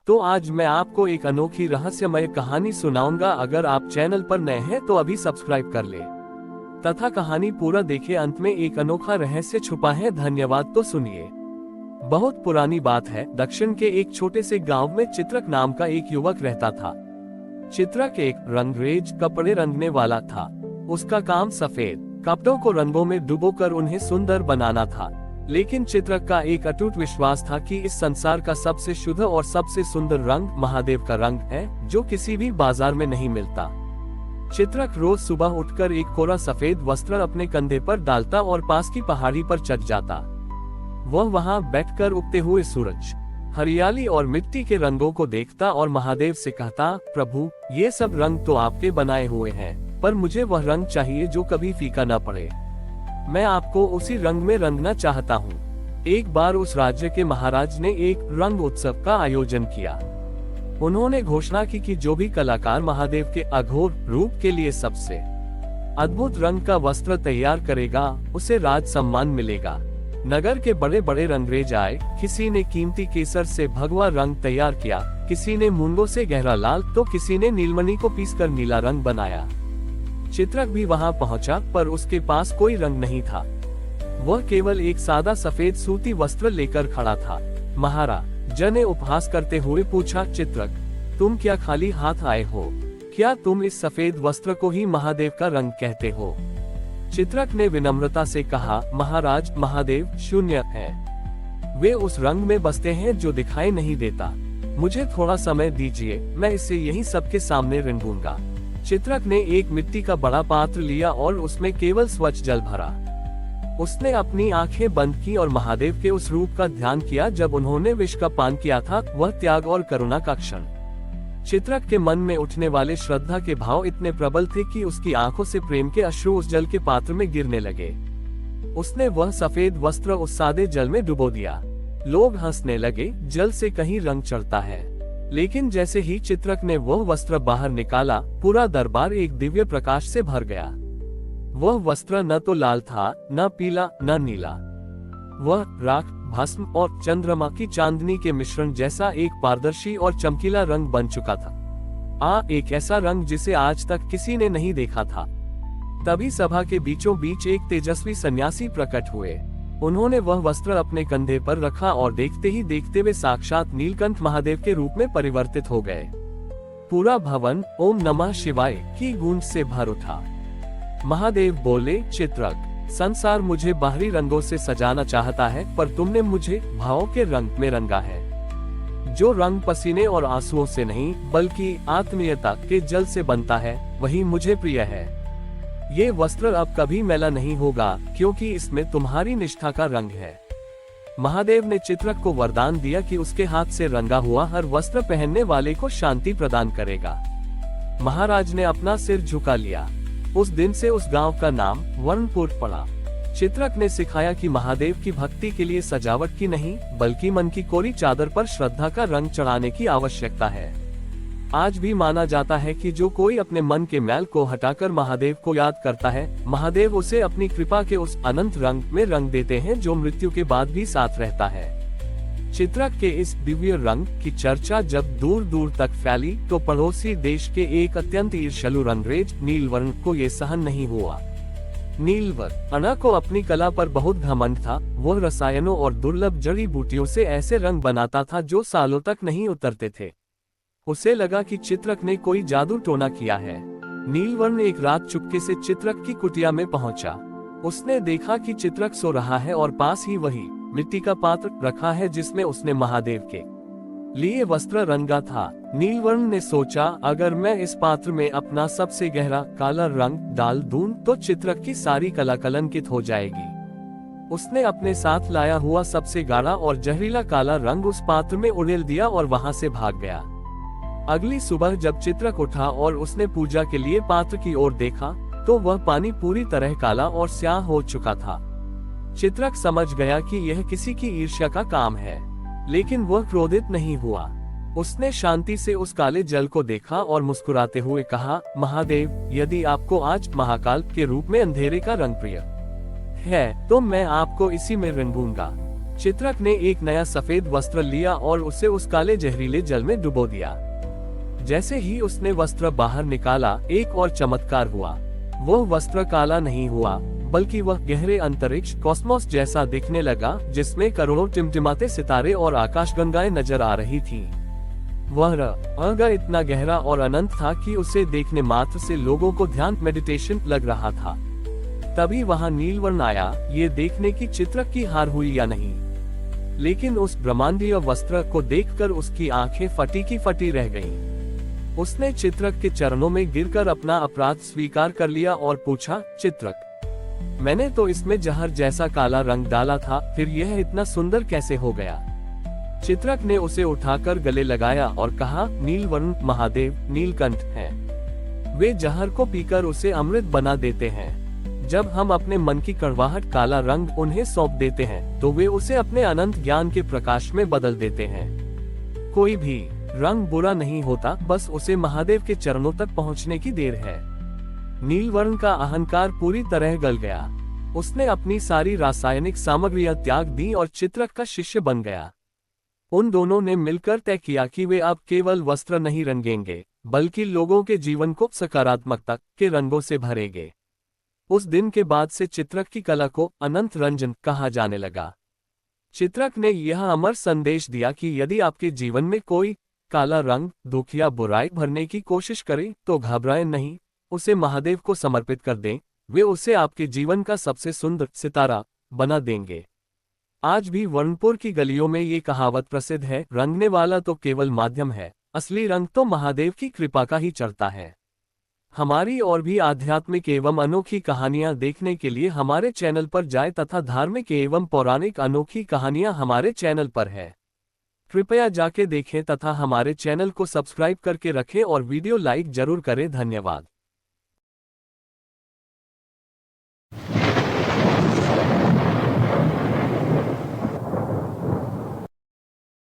तो आज मैं आपको एक अनोखी रहस्यमय कहानी सुनाऊंगा। अगर आप चैनल पर नए हैं तो अभी सब्सक्राइब कर ले तथा कहानी पूरा देखें। अंत में एक अनोखा रहस्य छुपा है। धन्यवाद। तो सुनिए। बहुत पुरानी बात है। दक्षिण के एक छोटे से गांव में चित्रक नाम का एक युवक रहता था। चित्रक एक रंगरेज कपड़े रंगने वाला था। उसका काम सफेद कपड़ों को रंगों में डुबोकर उन्हें सुंदर बनाना था। लेकिन चित्रक का एक अटूट विश्वास था कि इस संसार का सबसे शुद्ध और सबसे सुंदर रंग महादेव का रंग है, जो किसी भी बाजार में नहीं मिलता। चित्रक रोज सुबह उठकर एक कोरा सफेद वस्त्र अपने कंधे पर डालता और पास की पहाड़ी पर चढ़ जाता। वह वहां बैठकर उगते हुए सूरज, हरियाली और मिट्टी के रंगों को देखता और महादेव से कहता, प्रभु, ये सब रंग तो आपके बनाए हुए हैं, पर मुझे वह रंग चाहिए जो कभी फीका न पड़े। मैं आपको उसी रंग में रंगना चाहता हूँ। एक बार उस राज्य के महाराज ने एक रंग उत्सव का आयोजन किया। उन्होंने घोषणा की कि जो भी कलाकार महादेव के अघोर रूप के लिए सबसे अद्भुत रंग का वस्त्र तैयार करेगा, उसे राज सम्मान मिलेगा। नगर के बड़े बड़े रंगरेज आए। किसी ने कीमती केसर से भगवा रंग तैयार किया, किसी ने मूंगों से गहरा लाल, तो किसी ने नीलमणि को पीसकर नीला रंग बनाया। चित्रक भी वहां पहुंचा, पर उसके पास कोई रंग नहीं था। वह केवल एक सादा सफेद सूती वस्त्र लेकर खड़ा था। महाराज ने उपहास करते हुए पूछा, चित्रक, तुम क्या खाली हाथ आए हो? क्या तुम इस सफेद वस्त्र को ही महादेव का रंग कहते हो? चित्रक ने विनम्रता से कहा, महाराज, महादेव शून्य है। वे उस रंग में बसते हैं जो दिखाई नहीं देता। मुझे थोड़ा समय दीजिए, मैं इसे यहीं सबके सामने रंगूंगा। चित्रक ने एक मिट्टी का बड़ा पात्र लिया और उसमें केवल स्वच्छ जल भरा। उसने अपनी आंखें बंद की और महादेव के उस रूप का ध्यान किया जब उन्होंने विष का पान किया था। वह त्याग और करुणा का क्षण। चित्रक के मन में उठने वाले श्रद्धा के भाव इतने प्रबल थे कि उसकी आंखों से प्रेम के अश्रु उस जल के पात्र में गिरने लगे। उसने वह सफेद वस्त्र उस सादे जल में डुबो दिया। लोग हंसने लगे, जल से कहीं रंग चढ़ता है। लेकिन जैसे ही चित्रक ने वह वस्त्र बाहर निकाला, पूरा दरबार एक दिव्य प्रकाश से भर गया। वह वस्त्र न तो लाल था, न पीला, न नीला। वह राख, भस्म और चंद्रमा की चांदनी के मिश्रण जैसा एक पारदर्शी और चमकीला रंग बन चुका था। एक ऐसा रंग जिसे आज तक किसी ने नहीं देखा था। तभी सभा के बीचों बीच एक तेजस्वी सन्यासी प्रकट हुए। उन्होंने वह वस्त्र अपने कंधे पर रखा और देखते ही देखते वे साक्षात नीलकंठ महादेव के रूप में परिवर्तित हो गए। पूरा भवन ओम नमः शिवाय की गूंज से भर उठा। महादेव बोले, चित्रक, संसार मुझे बाहरी रंगों से सजाना चाहता है, पर तुमने मुझे भावों के रंग में रंगा है। जो रंग पसीने और आंसुओं से नहीं, बल्कि आत्मीयता के जल से बनता है, वही मुझे प्रिय है। ये वस्त्र अब कभी मैला नहीं होगा, क्योंकि इसमें तुम्हारी निष्ठा का रंग है। महादेव ने चित्रक को वरदान दिया कि उसके हाथ से रंगा हुआ हर वस्त्र पहनने वाले को शांति प्रदान करेगा। महाराज ने अपना सिर झुका लिया। उस दिन से उस गांव का नाम वर्णपुर पड़ा। चित्रक ने सिखाया कि महादेव की भक्ति के लिए सजावट की नहीं, बल्कि मन की कोरी चादर पर श्रद्धा का रंग चढ़ाने की आवश्यकता है। आज भी माना जाता है कि जो कोई अपने मन के मैल को हटाकर महादेव को याद करता है, महादेव उसे अपनी कृपा के उस अनंत रंग में रंग देते हैं जो मृत्यु के बाद भी साथ रहता है। चित्रक के इस दिव्य रंग की चर्चा जब दूर दूर तक फैली, तो पड़ोसी देश के एक अत्यंत ईर्ष्यालु रंगरेज नीलवर्ण को ये सहन नहीं हुआ। नीलवर्ण को अपनी कला पर बहुत घमंड था। वह रसायनों और दुर्लभ जड़ी बूटियों से ऐसे रंग बनाता था जो सालों तक नहीं उतरते थे। उसे लगा कि चित्रक ने कोई जादू टोना किया है। नीलवर्ण एक रात चुपके से चित्रक की कुटिया में पहुंचा। उसने देखा कि चित्रक सो रहा है और पास ही वही मिट्टी का पात्र रखा है जिसमें उसने महादेव के लिए वस्त्र रंगा था। नीलवर्ण ने सोचा, अगर मैं इस पात्र में अपना सबसे गहरा काला रंग डाल दूं तो चित्रक की सारी कला कलंकित हो जाएगी। उसने अपने साथ लाया हुआ सबसे गाढ़ा और जहरीला काला रंग उस पात्र में उड़ेल दिया और वहां से भाग गया। अगली सुबह जब चित्रक उठा और उसने पूजा के लिए पात्र की ओर देखा, तो वह पानी पूरी तरह काला और स्याह हो चुका था। चित्रक समझ गया कि यह किसी की ईर्ष्या का काम है, लेकिन वह क्रोधित नहीं हुआ। उसने शांति से उस काले जल को देखा और मुस्कुराते हुए कहा, महादेव, यदि आपको आज महाकाल के रूप में अंधेरे का रंग प्रिय है, तो मैं आपको इसी में रंगूंगा। चित्रक ने एक नया सफेद वस्त्र लिया और उसे उस काले जहरीले जल में डुबो दिया। जैसे ही उसने वस्त्र बाहर निकाला, एक और चमत्कार हुआ। वो वस्त्र काला नहीं हुआ, बल्कि वह गहरे अंतरिक्ष कॉस्मोस जैसा दिखने लगा, जिसमें करोड़ों टिमटिमाते सितारे और आकाशगंगाएं नजर आ रही थीं। वह रंग इतना गहरा और अनंत था कि उसे देखने मात्र से लोगों को ध्यान मेडिटेशन लग रहा था। तभी वहां नीलवर्ण आया, ये देखने की चित्रक की हार हुई या नहीं। लेकिन उस ब्रह्मांडीय वस्त्र को देखकर उसकी आंखें फटी की फटी रह गईं। उसने चित्रक के चरणों में गिरकर अपना अपराध स्वीकार कर लिया और पूछा, चित्रक, मैंने तो इसमें जहर जैसा काला रंग डाला था, फिर यह इतना सुंदर कैसे हो गया? चित्रक ने उसे उठाकर गले लगाया और कहा, नीलवर्ण महादेव नीलकंठ हैं। वे जहर को पीकर उसे अमृत बना देते हैं। जब हम अपने मन की कड़वाहट काला रंग उन्हें सौंप देते हैं, तो वे उसे अपने अनंत ज्ञान के प्रकाश में बदल देते हैं। कोई भी रंग बुरा नहीं होता, बस उसे महादेव के चरणों तक पहुंचने की देर है। नीलवर्ण का अहंकार पूरी तरह गल गया। उसने अपनी सारी रासायनिक सामग्रियां त्याग दी और चित्रक का शिष्य बन गया। उन दोनों ने मिलकर तय किया कि वे अब केवल वस्त्र नहीं रंगेंगे, बल्कि लोगों के जीवन को सकारात्मकता के रंगों से भरेंगे। उस दिन के बाद से चित्रक की कला को अनंत रंजन कहा जाने लगा। चित्रक ने यह अमर संदेश दिया कि यदि आपके जीवन में कोई काला रंग, दुख या बुराई भरने की कोशिश करे, तो घबराएं नहीं, उसे महादेव को समर्पित कर दें। वे उसे आपके जीवन का सबसे सुंदर सितारा बना देंगे। आज भी वर्णपुर की गलियों में ये कहावत प्रसिद्ध है, रंगने वाला तो केवल माध्यम है, असली रंग तो महादेव की कृपा का ही चढ़ता है। हमारी और भी आध्यात्मिक एवं अनोखी कहानियां देखने के लिए हमारे चैनल पर जाएं तथा धार्मिक एवं पौराणिक अनोखी कहानियां हमारे चैनल पर है। कृपया जाके देखें तथा हमारे चैनल को सब्सक्राइब करके रखें और वीडियो लाइक जरूर करें। धन्यवाद।